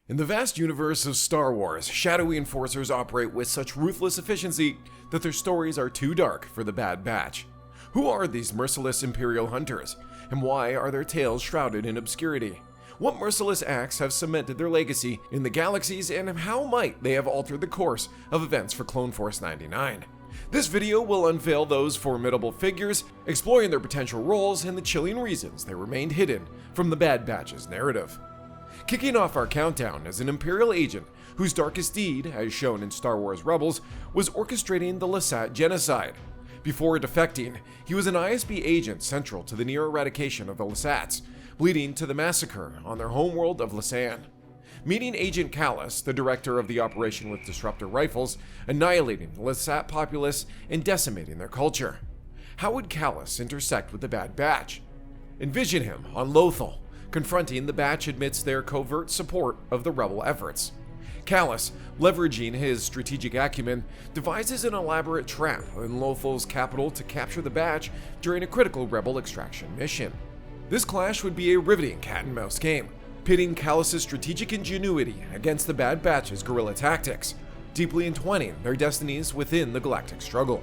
In the vast universe of Star Wars, shadowy enforcers operate with such ruthless efficiency that their stories are too dark for the Bad Batch. Who are these merciless Imperial hunters, and why are their tales shrouded in obscurity? What merciless acts have cemented their legacy in the galaxies, and how might they have altered the course of events for Clone Force 99? This video will unveil those formidable figures, exploring their potential roles and the chilling reasons they remained hidden from the Bad Batch's narrative. Kicking off our countdown is an Imperial agent whose darkest deed, as shown in Star Wars Rebels, was orchestrating the Lasat genocide. Before defecting, he was an ISB agent central to the near eradication of the Lasats, leading to the massacre on their homeworld of Lasan. Meeting Agent Kallus, the director of the operation with disruptor rifles, annihilating the Lasat populace and decimating their culture. How would Kallus intersect with the Bad Batch? Envision him on Lothal, confronting the Batch amidst their covert support of the rebel efforts. Kallus, leveraging his strategic acumen, devises an elaborate trap in Lothal's capital to capture the Batch during a critical rebel extraction mission. This clash would be a riveting cat-and-mouse game, pitting Kallus's strategic ingenuity against the Bad Batch's guerrilla tactics, deeply entwining their destinies within the galactic struggle.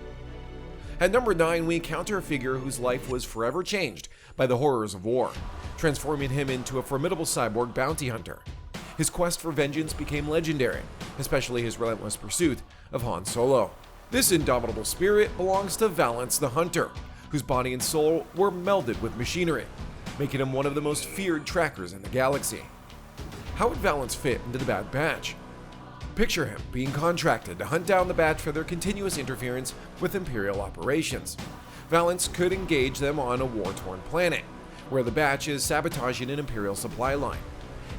At number 9, we encounter a figure whose life was forever changed by the horrors of war, transforming him into a formidable cyborg bounty hunter. His quest for vengeance became legendary, especially his relentless pursuit of Han Solo. This indomitable spirit belongs to Valance the Hunter, whose body and soul were melded with machinery, making him one of the most feared trackers in the galaxy. How would Valance fit into the Bad Batch? Picture him being contracted to hunt down the Batch for their continuous interference with Imperial operations. Valance could engage them on a war-torn planet, where the Batch is sabotaging an Imperial supply line.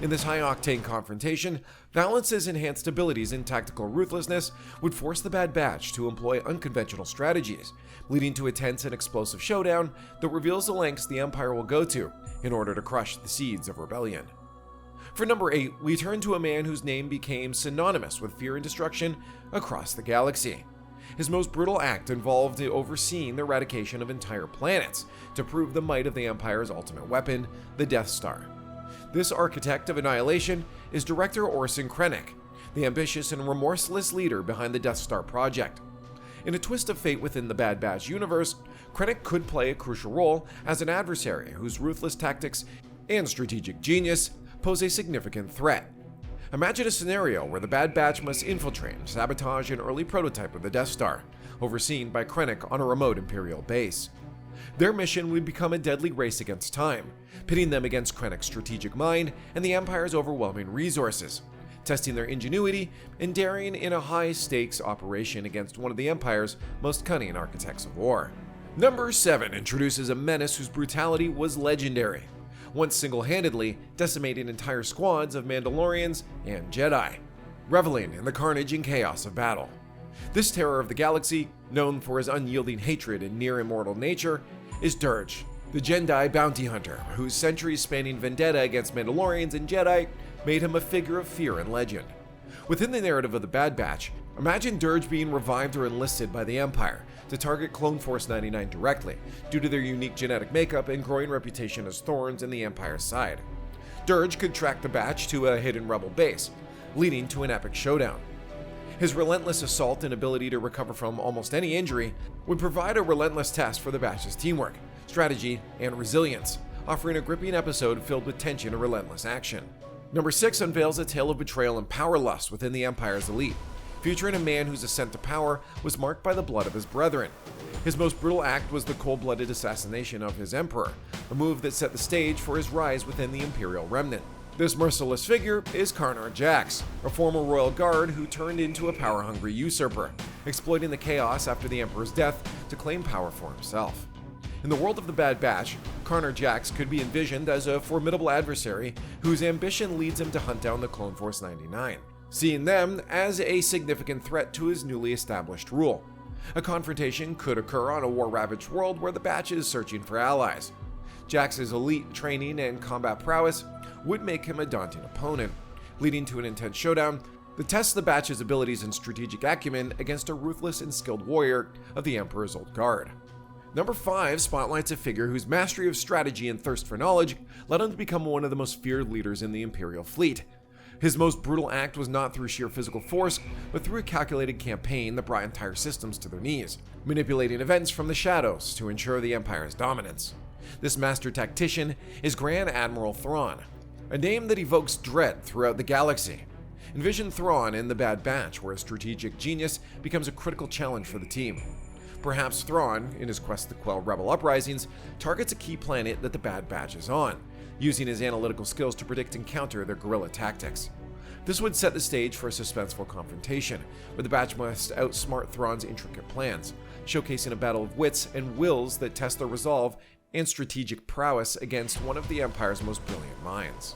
In this high-octane confrontation, Valance's enhanced abilities in tactical ruthlessness would force the Bad Batch to employ unconventional strategies, leading to a tense and explosive showdown that reveals the lengths the Empire will go to in order to crush the seeds of rebellion. For number 8, we turn to a man whose name became synonymous with fear and destruction across the galaxy. His most brutal act involved overseeing the eradication of entire planets to prove the might of the Empire's ultimate weapon, the Death Star. This architect of annihilation is Director Orson Krennic, the ambitious and remorseless leader behind the Death Star project. In a twist of fate within the Bad Batch universe, Krennic could play a crucial role as an adversary whose ruthless tactics and strategic genius pose a significant threat. Imagine a scenario where the Bad Batch must infiltrate and sabotage an early prototype of the Death Star, overseen by Krennic on a remote Imperial base. Their mission would become a deadly race against time, pitting them against Krennic's strategic mind and the Empire's overwhelming resources, testing their ingenuity and daring in a high-stakes operation against one of the Empire's most cunning architects of war. Number 7 introduces a menace whose brutality was legendary, once single-handedly decimating entire squads of Mandalorians and Jedi, reveling in the carnage and chaos of battle. This terror of the galaxy, known for his unyielding hatred and near-immortal nature, is Dirge, the Jedi bounty hunter whose centuries-spanning vendetta against Mandalorians and Jedi made him a figure of fear and legend. Within the narrative of the Bad Batch, imagine Dirge being revived or enlisted by the Empire to target Clone Force 99 directly, due to their unique genetic makeup and growing reputation as thorns in the Empire's side. Dirge could track the Batch to a hidden rebel base, leading to an epic showdown. His relentless assault and ability to recover from almost any injury would provide a relentless test for the Batch's teamwork, strategy, and resilience, offering a gripping episode filled with tension and relentless action. Number 6 unveils a tale of betrayal and power lust within the Empire's elite, featuring a man whose ascent to power was marked by the blood of his brethren. His most brutal act was the cold-blooded assassination of his emperor, a move that set the stage for his rise within the Imperial remnant. This merciless figure is Karnar Jax, a former royal guard who turned into a power-hungry usurper, exploiting the chaos after the Emperor's death to claim power for himself. In the world of the Bad Batch, Karnar Jax could be envisioned as a formidable adversary whose ambition leads him to hunt down the Clone Force 99, seeing them as a significant threat to his newly established rule. A confrontation could occur on a war-ravaged world where the Batch is searching for allies. Jax's elite training and combat prowess would make him a daunting opponent, leading to an intense showdown that tests the Batch's abilities and strategic acumen against a ruthless and skilled warrior of the Emperor's old guard. Number 5 spotlights a figure whose mastery of strategy and thirst for knowledge led him to become one of the most feared leaders in the Imperial fleet. His most brutal act was not through sheer physical force, but through a calculated campaign that brought entire systems to their knees, manipulating events from the shadows to ensure the Empire's dominance. This master tactician is Grand Admiral Thrawn, a name that evokes dread throughout the galaxy. Envision Thrawn in the Bad Batch, where a strategic genius becomes a critical challenge for the team. Perhaps Thrawn, in his quest to quell rebel uprisings, targets a key planet that the Bad Batch is on, using his analytical skills to predict and counter their guerrilla tactics. This would set the stage for a suspenseful confrontation, where the Batch must outsmart Thrawn's intricate plans, showcasing a battle of wits and wills that test their resolve and strategic prowess against one of the Empire's most brilliant minds.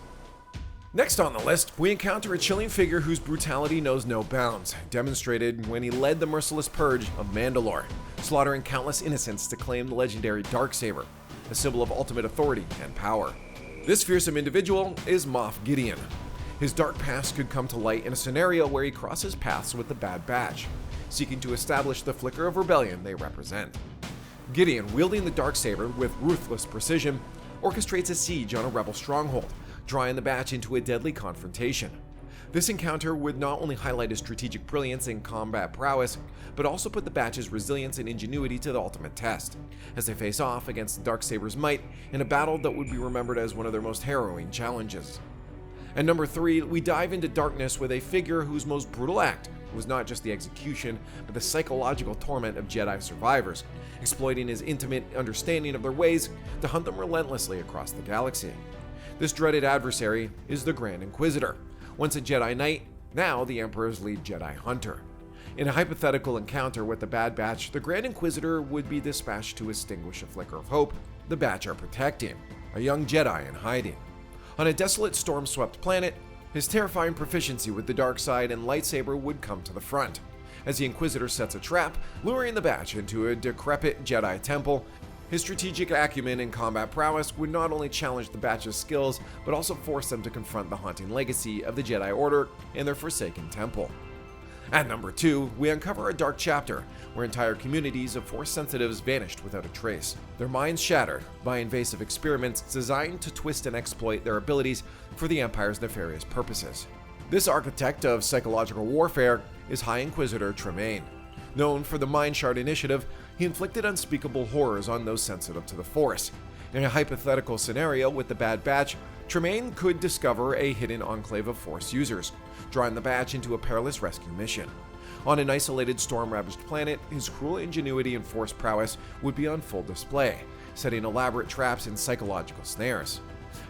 Next on the list, we encounter a chilling figure whose brutality knows no bounds, demonstrated when he led the merciless purge of Mandalore, slaughtering countless innocents to claim the legendary Darksaber, a symbol of ultimate authority and power. This fearsome individual is Moff Gideon. His dark past could come to light in a scenario where he crosses paths with the Bad Batch, seeking to establish the flicker of rebellion they represent. Gideon, wielding the Darksaber with ruthless precision, orchestrates a siege on a rebel stronghold, drawing the Batch into a deadly confrontation. This encounter would not only highlight his strategic brilliance and combat prowess, but also put the Batch's resilience and ingenuity to the ultimate test, as they face off against the Darksaber's might in a battle that would be remembered as one of their most harrowing challenges. At number 3, we dive into darkness with a figure whose most brutal act was not just the execution, but the psychological torment of Jedi survivors, exploiting his intimate understanding of their ways to hunt them relentlessly across the galaxy. This dreaded adversary is the Grand Inquisitor, once a Jedi Knight, now the Emperor's lead Jedi hunter. In a hypothetical encounter with the Bad Batch, the Grand Inquisitor would be dispatched to extinguish a flicker of hope the Batch are protecting, a young Jedi in hiding. On a desolate, storm-swept planet, his terrifying proficiency with the dark side and lightsaber would come to the front, as the Inquisitor sets a trap, luring the Batch into a decrepit Jedi temple. His strategic acumen and combat prowess would not only challenge the Batch's skills, but also force them to confront the haunting legacy of the Jedi Order and their forsaken temple. At number 2, we uncover a dark chapter where entire communities of Force sensitives vanished without a trace, their minds shattered by invasive experiments designed to twist and exploit their abilities for the Empire's nefarious purposes. This architect of psychological warfare is High Inquisitor Tremaine. Known for the Mind Shard Initiative, he inflicted unspeakable horrors on those sensitive to the Force. In a hypothetical scenario with the Bad Batch, Tremaine could discover a hidden enclave of Force users, drawing the Batch into a perilous rescue mission. On an isolated, storm-ravaged planet, his cruel ingenuity and Force prowess would be on full display, setting elaborate traps and psychological snares.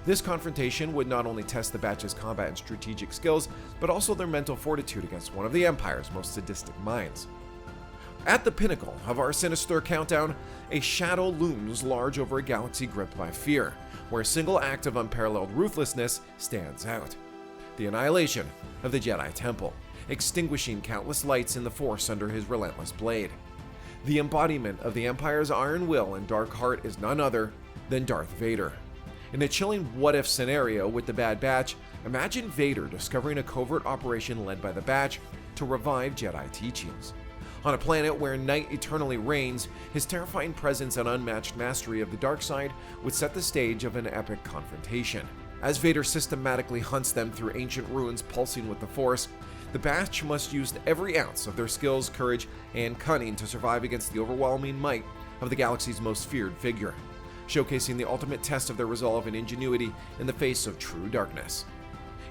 This confrontation would not only test the Batch's combat and strategic skills, but also their mental fortitude against one of the Empire's most sadistic minds. At the pinnacle of our sinister countdown, a shadow looms large over a galaxy gripped by fear, where a single act of unparalleled ruthlessness stands out: the annihilation of the Jedi Temple, extinguishing countless lights in the Force under his relentless blade. The embodiment of the Empire's iron will and dark heart is none other than Darth Vader. In a chilling what-if scenario with the Bad Batch, imagine Vader discovering a covert operation led by the Batch to revive Jedi teachings. On a planet where night eternally reigns, his terrifying presence and unmatched mastery of the dark side would set the stage of an epic confrontation. As Vader systematically hunts them through ancient ruins pulsing with the Force, the Batch must use every ounce of their skills, courage, and cunning to survive against the overwhelming might of the galaxy's most feared figure, showcasing the ultimate test of their resolve and ingenuity in the face of true darkness.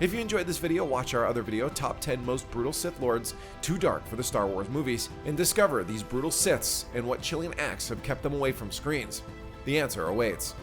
If you enjoyed this video, watch our other video, Top 10 Most Brutal Sith Lords Too Dark for the Star Wars Movies, and discover these brutal Siths and what chilling acts have kept them away from screens. The answer awaits.